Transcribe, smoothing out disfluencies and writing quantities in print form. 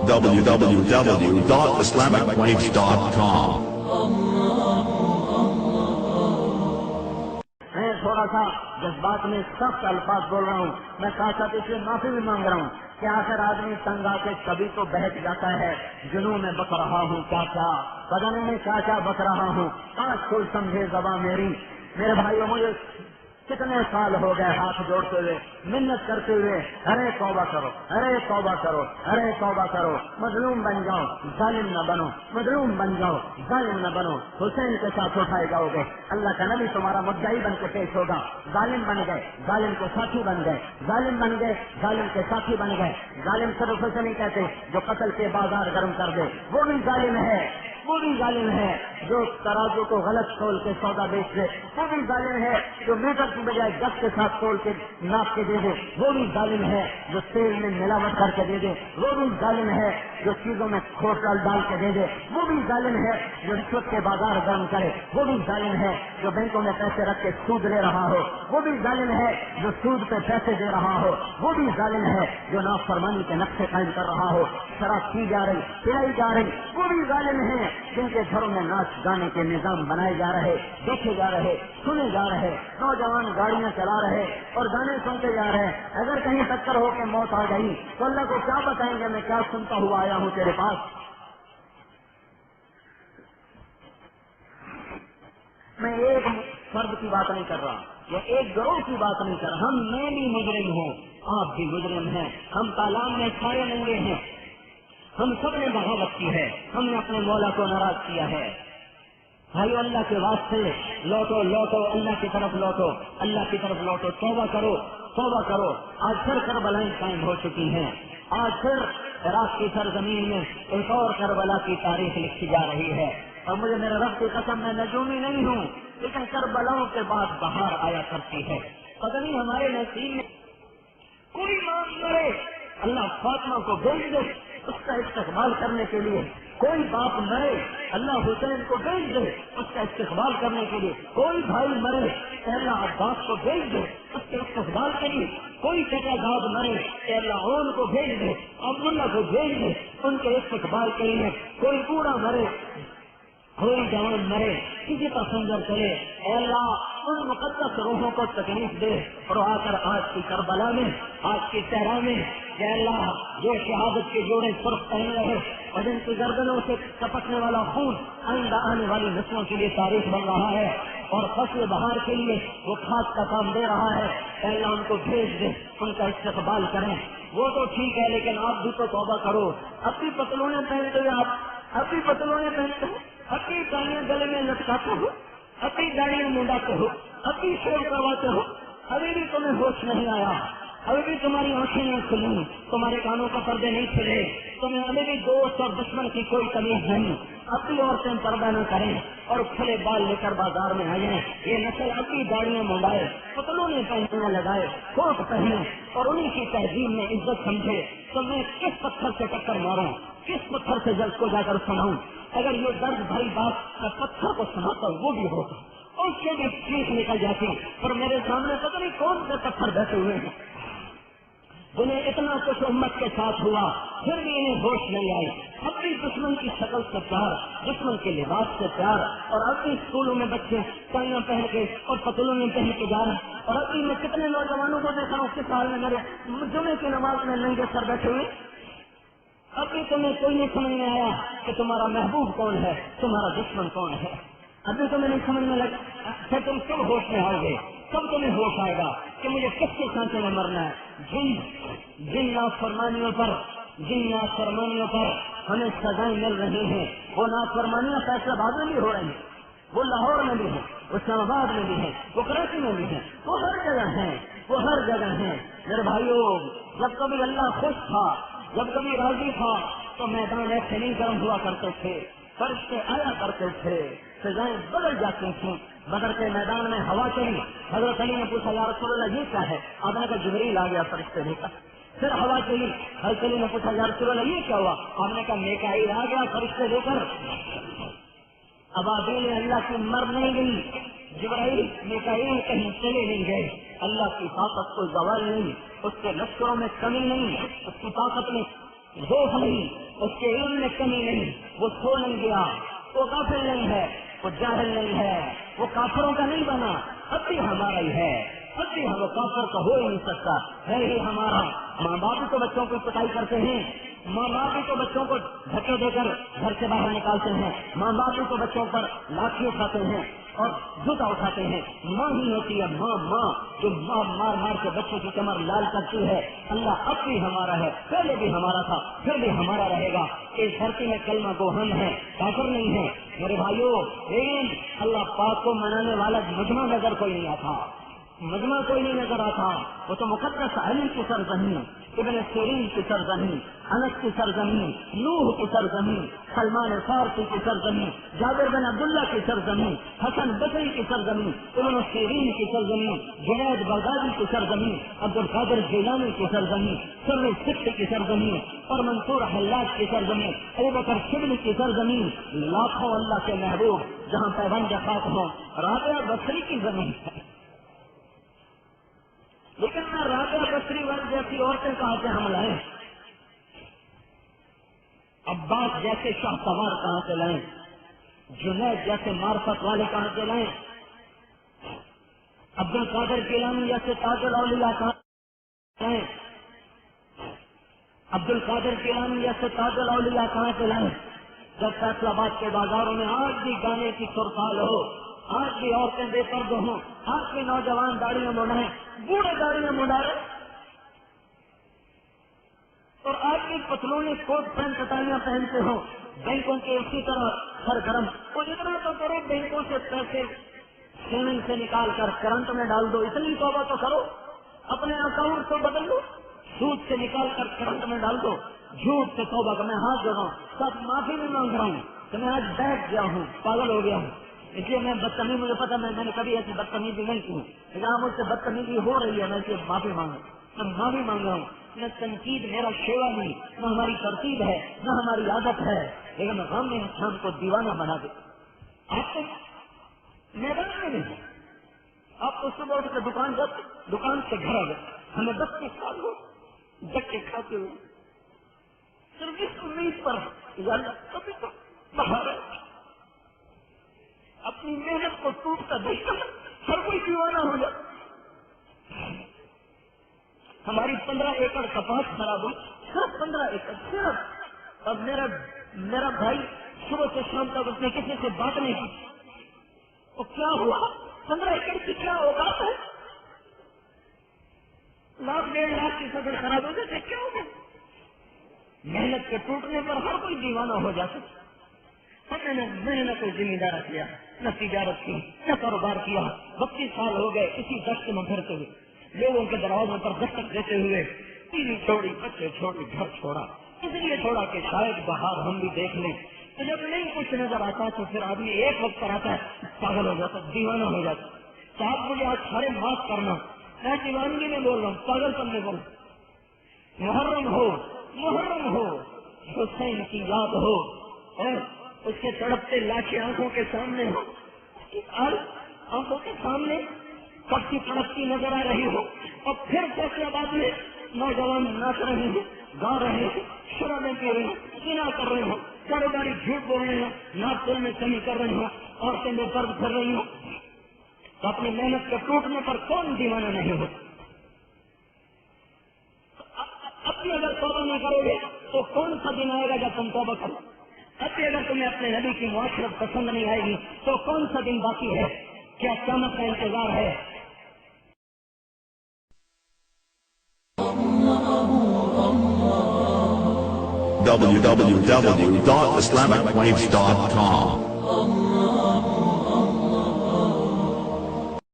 www.islamicwaves.com. میں تھوڑا سا جذبات میں سخت الفاظ بول رہا ہوں، میں ساتھ ساتھ اس سے معافی بھی مانگ رہا ہوں کہ آخر آدمی تنگ آ کے کبھی تو بہت جاتا ہے، جنوں میں بک رہا ہوں کیا کیا، بدن میں کیا کیا بک رہا ہوں، آج کوئی سمجھے زباں میری۔ میرے بھائیوں، مجھے کتنے سال ہو گئے ہاتھ جوڑتے ہوئے، منت کرتے ہوئے، ارے توبہ کرو، ارے توبہ کرو، ارے توبہ کرو، مظلوم بن جاؤ ظالم نہ بنو، مظلوم بن جاؤ ظالم نہ بنو، حسین کے ساتھ اٹھائے جاؤ گے، اللہ کا نبی تمہارا مدعی بن کے پیش ہوگا، ظالم بن گئے ظالم کے ساتھی بن گئے، ظالم بن گئے ظالم کے ساتھی بن گئے۔ ظالم صرف اسے نہیں کہتے جو قتل کے بازار گرم کر دے، وہ بھی ظالم ہے، وہ بھی ظالم ہے جو ترازو کو غلط تول کے سودا بیچ دے، وہ بھی ظالم ہے جو میٹر کی بجائے گز کے ساتھ تول کے ناپ کے دے دے، وہ بھی ظالم ہے جو تیل میں ملاوٹ کر کے دے دے، وہ بھی ظالم ہے جو چیزوں میں کھوٹ ڈال کے دے دے، وہ بھی ظالم ہے جو رشوت کے بازار گرم کرے، وہ بھی ظالم ہے جو بینکوں میں پیسے رکھ کے سود لے رہا ہو، وہ بھی ظالم ہے جو سود پہ پیسے دے رہا ہو، وہ بھی ظالم ہے جو نافرمانی کے نقشے قائم کر رہا ہو، شراب پی جا رہی پلائی جا رہی، وہ بھی ظالم ہے جن کے گھروں میں ناچ گانے کے نظام بنائے جا رہے، دیکھے جا رہے، سنے جا رہے، نوجوان گاڑیاں چلا رہے اور گانے سنتے جا رہے۔ اگر کہیں ٹکر ہو کے موت آ گئی تو اللہ کو کیا بتائیں گے، میں کیا سنتا ہوا آیا ہوں تیرے پاس۔ میں ایک فرد کی بات نہیں کر رہا یا ایک گروہ کی بات نہیں کر رہا، میں بھی مجرم ہوں، آپ بھی مجرم ہیں، ہم تالاب میں سارے ننگے ہیں، ہم سب نے بغاوت کی ہے، ہم نے اپنے مولا کو ناراض کیا ہے۔ بھائی اللہ کے واسطے لوٹو لوٹو، اللہ کی طرف لوٹو، اللہ کی طرف لوٹو، توبہ کرو توبہ کرو۔ آج پھر کربلائیں قائم ہو چکی ہیں، آج پھر عراق کی سرزمین میں ایک اور کربلا کی تاریخ لکھی جا رہی ہے، اور مجھے میرے رب کی قسم میں نجومی نہیں ہوں، لیکن کربلاؤں کے بعد بہار آیا کرتی ہے۔ پتہ نہیں ہمارے نصیب میں کوئی مانگ کرے، اللہ فاطمہ کو بھیج دے اس کا استقبال کرنے کے لیے، کوئی باپ مرے اللہ حسین کو بھیج دے اس کا استقبال کرنے کے لیے، کوئی بھائی مرے اللہ عباس کو بھیج دے اس کے استقبال کے لیے، کوئی چچا داد مرے اللہ اون کو بھیج دے، عبداللہ کو بھیج دے ان کے استقبال کے لیے، کوئی بوڑھا مرے کوئی جوان مرے کسی پر سنجر چلے، اے اللہ ان مقدس روحوں کو تکلیف دے اور آ کر آج کی کربلا میں، آج کی صحرا میں، اے اللہ جو شہادت کے جوڑے سرخ پہن رہے اور جن کی گردنوں سے ٹپکنے والا خون آئندہ آنے والی نسلوں کے لیے تاریخ بن رہا ہے اور فصل بہار کے لیے وہ کھاد کا کام دے رہا ہے، اے اللہ ان کو بھیج دے، ان کا استقبال کریں۔ وہ تو ٹھیک ہے لیکن آپ بھی تو توبہ کرو، اپنی پتلونیں پہنتے ہوئے آپ اپنی پتلونیں پہنتے ہو، اپنی داڑیاں گلے میں لٹکاتے ہو، اپنی داڑیاں منڈاتے ہو، اپنی شیو کرواتے ہو، ابھی بھی تمہیں ہوش نہیں آیا، ابھی بھی تمہاری آنکھیں نہیں کھلی، تمہارے کانوں کا پردے نہیں کھلے، تمہیں ابھی بھی دوست اور دشمن کی کوئی تمیز نہیں، اب بھی عورتیں پردہ نہ کریں اور کھلے بال لے کر بازار میں آ جائیں، یہ نسل اپنی داڑیاں منڈائے، پتلونیں پہننے لگائے، کوٹ پہنے اور انہیں کی تہذیب میں عزت سمجھے، تو میں کس پتھر سے ٹکر ماروں، کس پتھر سے جلد کو جا کر سناؤں؟ اگر یہ درد بھری بات میں پتھر کو سناتا وہ بھی ہوتا، اس سے بھی چیخ نکل جاتی، اور میرے سامنے پتہ نہیں کون سے پتھر بیٹھے ہوئے ہیں جنہیں اتنا کچھ امت کے ساتھ ہوا پھر بھی انہیں ہوش نہیں آئی، اپنی دشمن کی شکل سے پیار، دشمن کے لباس سے پیار، اور اپنی اسکولوں میں بچے ٹائیاں پہن کے اور پتلونیں پہن کے جا رہے ہیں، اور ابھی میں کتنے نوجوانوں کو دیکھا ہوں کس حال میں میرے جمعے کی نماز میں ننگے سر بیٹھے ہوئے۔ ابھی تمہیں کوئی نہیں سمجھ میں آیا کہ تمہارا محبوب کون ہے، تمہارا دشمن کون ہے، ابھی تمہیں نہیں سمجھ میں لگا، پھر تم کب ہوش میں آؤ گے، کب تمہیں ہوش آئے گا کہ مجھے کس کے سانچے میں مرنا ہے؟ جن نافرمانیوں پر ہمیں سزائیں مل رہی ہیں، وہ نافرمانیاں فیصلہ آباد میں بھی ہو رہی ہیں، وہ لاہور میں بھی ہیں، وہ اسلام آباد میں بھی ہیں، وہ کراچی میں بھی ہیں، وہ ہر جگہ ہیں، وہ ہر جگہ ہیں۔ میرے بھائیوں، جب کبھی اللہ خوش تھا، جب کبھی راضی تھا تو میدان ایسے نہیں گرم ہوا کرتے تھے، فرشتے آیا کرتے تھے، سزائیں بدل جاتی تھیں۔ بدر کے میدان میں ہوا چلی، حضرت علی نے پوچھا یا رسول اللہ یہ کیا ہے؟ آپ نے کہا جبریل آ گیا فرشتے لے کر۔ پھر ہوا چلی، حضرت علی نے پوچھا یا رسول اللہ یہ کیا ہوا؟ آپ نے کہا میکائیل آ گیا فرشتے لے کر۔ ابابیل اللہ کی مر نہیں گئی، جبرائیل میکائیل کہیں چلے نہیں گئے، اللہ کی طاقت کو زوال نہیں، اس کے لشکروں میں کمی نہیں، اس کی طاقت میں ذوق نہیں، اس کے علم میں کمی نہیں، وہ سو نہیں گیا، وہ غافل نہیں ہے، وہ جاہل نہیں ہے، وہ کافروں کا نہیں بنا، اب بھی ہمارا ہی ہے، اب بھی وہ کافر کا ہو ہی نہیں سکتا، ہے ہی ہمارا۔ ماں باپ بھی تو بچوں کی پٹائی کرتے ہیں، ماں باپ بھی تو بچوں کو دھکے دے کر گھر سے باہر نکالتے ہیں، ماں باپ بھی تو بچوں پر لاٹھی اٹھاتے ہیں اور جوتا اٹھاتے ہیں، ماں ہی ہوتی ہے ماں جو ماں مار مار کے بچوں کی کمر لال کرتی ہے۔ اللہ اب بھی ہمارا ہے، پہلے بھی ہمارا تھا، پھر بھی ہمارا رہے گا۔ اس دھرتی میں کلمہ گو ہم ہیں، کافر نہیں ہے میرے بھائیوں۔ لیکن اللہ پاک کو منانے والا مجمع نظر کوئی نہیں آتا، مجمع کوئی نہیں نظر آتا، وہ تو مقدس علی کی سرزمین، ابن سیرین کی سرزمین، انس کی سرزمین، نوح کی سرزمین، سلمان فارسی کی سرزمین، جابر بن عبداللہ کی سرزمین، حسن بصری کی سرزمین، ابن سیرین کی سرزمین، جنید بغدادی کی سرزمین، عبد القادر جیلانی کی سرزمین، سر سکھ کی سرزمین اور منصور حلاج کی سرزمین، ابو بکر شبلی کی سرزمین، لاکھوں اللہ کے محبوب جہاں پیوند خاک ہوں، رابعہ بصری کی زمین ہے۔ لیکن میں رابعہ بصری والے جیسی عورتیں کہاں سے ہم لائیں، عباس جیسے شاہ سوار کہاں سے لائیں، جنید جیسے معرفت والے کہاں سے لائیں، عبد القادر جیلانی جیسے تاج الاولیاء کہاں سے لائیں، عبد القادر جیلانی جیسے تاج الاولیاء کہاں سے لائیں؟ جب فیصل آباد کے بازاروں میں آج بھی گانے کی سرتال ہو، آج بھی عورتیں بے پردہ ہوں، آج بھی نوجوان داڑیاں منڈائیں، بوڑھے داڑیاں منڈائیں، اور آج بھی پتلونے کوٹ پینٹ کٹائیاں پہنتے ہوں، بینکوں کے اسی طرح سرگرم، تو اتنا تو کرو بینکوں سے پیسے سیونگ سے نکال کر کرنٹ میں ڈال دو، اتنی توبہ تو کرو، اپنے اکاؤنٹ کو بدل دو، سود سے نکال کر کرنٹ میں ڈال دو، جھوٹ سے توبہ کا میں ہاتھ جوڑا ہوں، سب معافی بھی مانگ رہا ہوں کہ میں آج بیٹھ گیا ہوں، پاگل ہو گیا ہوں، اس لیے میں بدتمیزی، مجھے پتا میں نے کبھی ایسی بدتمیزی نہیں کی، لیکن آپ مجھ سے بدتمیزی ہو رہی ہے، میں اس لیے معافی مانگا، میں معافی مانگ رہا ہوں۔ نہ تنقید میرا شیوا نہیں، نہ ہماری ترتیب ہے، نہ ہماری عادت ہے، لیکن غم نے انسان کو دیوانہ بنا دے۔ آپ تو میدان میں نہیں، آپ کو صبح اٹھ کے دکان سے گھر آ گئے، ہمیں 32 سال ہو دکے کھاتے ہوئے، صرف اس امید پر کبھی تو باہر ہے، اپنی محنت کو ٹوٹتا دیکھ کر ہر کوئی دیوانہ ہو جائے۔ ہماری 15 ایکڑ کپاس خراب ہوئی، صرف 15 ایکڑ صرف۔ اب میرا بھائی صبح سے شام تک اس نے کسی سے بات نہیں کی، وہ کیا ہوا؟ 15 ایکڑ کی کیا اوقات ہے؟ لاکھ 1.5 لاکھ کی فصل خراب ہو جاتے، کیا ہو گیا؟ محنت کے ٹوٹنے پر ہر کوئی دیوانہ ہو جاتا۔ میں نے کوئی زمیندار کیا، نہ تجارت کی، نہ کاروبار کیا، 32 سال ہو گئے اسی دشت میں پھرتے ہوئے، لوگوں کے دروازوں پر دستک دیتے ہوئے، بیوی چھوڑی، بچے چھوڑی، گھر چھوڑا، اس لیے چھوڑا کہ شاید باہر ہم بھی دیکھ لیں۔ تو جب نہیں کچھ نظر آتا تو پھر آدمی ایک وقت پر آتا ہے، پاگل ہو جاتا، دیوانہ ہو جاتا۔ تو آپ مجھے آج سارے معاف کرنا، میں دیوانگی میں بول رہا ہوں، پاگل پن میں بول رہا ہوں۔ محرم ہو، حسین کی یاد ہو، اور اس کے تڑپتے لاکھیں آنکھوں کے سامنے ہو، آنکھوں کے سامنے سب کی تڑپتی نظر آ رہی ہو، اور پھر فیصلہ آباد میں نوجوان ناچ رہے ہیں، گا رہے ہیں، شرابیں پی رہے ہیں، زنا کر رہے ہوں، کاروباری جھوٹ بول رہے ہوں، ناپ تول میں کمی کر رہے ہوں، عورتیں بے پردہ کر رہی ہوں، تو اپنی محنت کے ٹوٹنے پر کون دیوانہ نہیں ہو؟ اب بھی اگر توبہ نہ کرو گے تو کون سا دن آئے گا جب تم توبہ کرو؟ اب بھی اگر تمہیں اپنے نبی کی معاشرت پسند نہیں آئے گی تو کون سا دن باقی ہے؟ کیا قیامت کا انتظار ہے؟ www.islamicwaves.com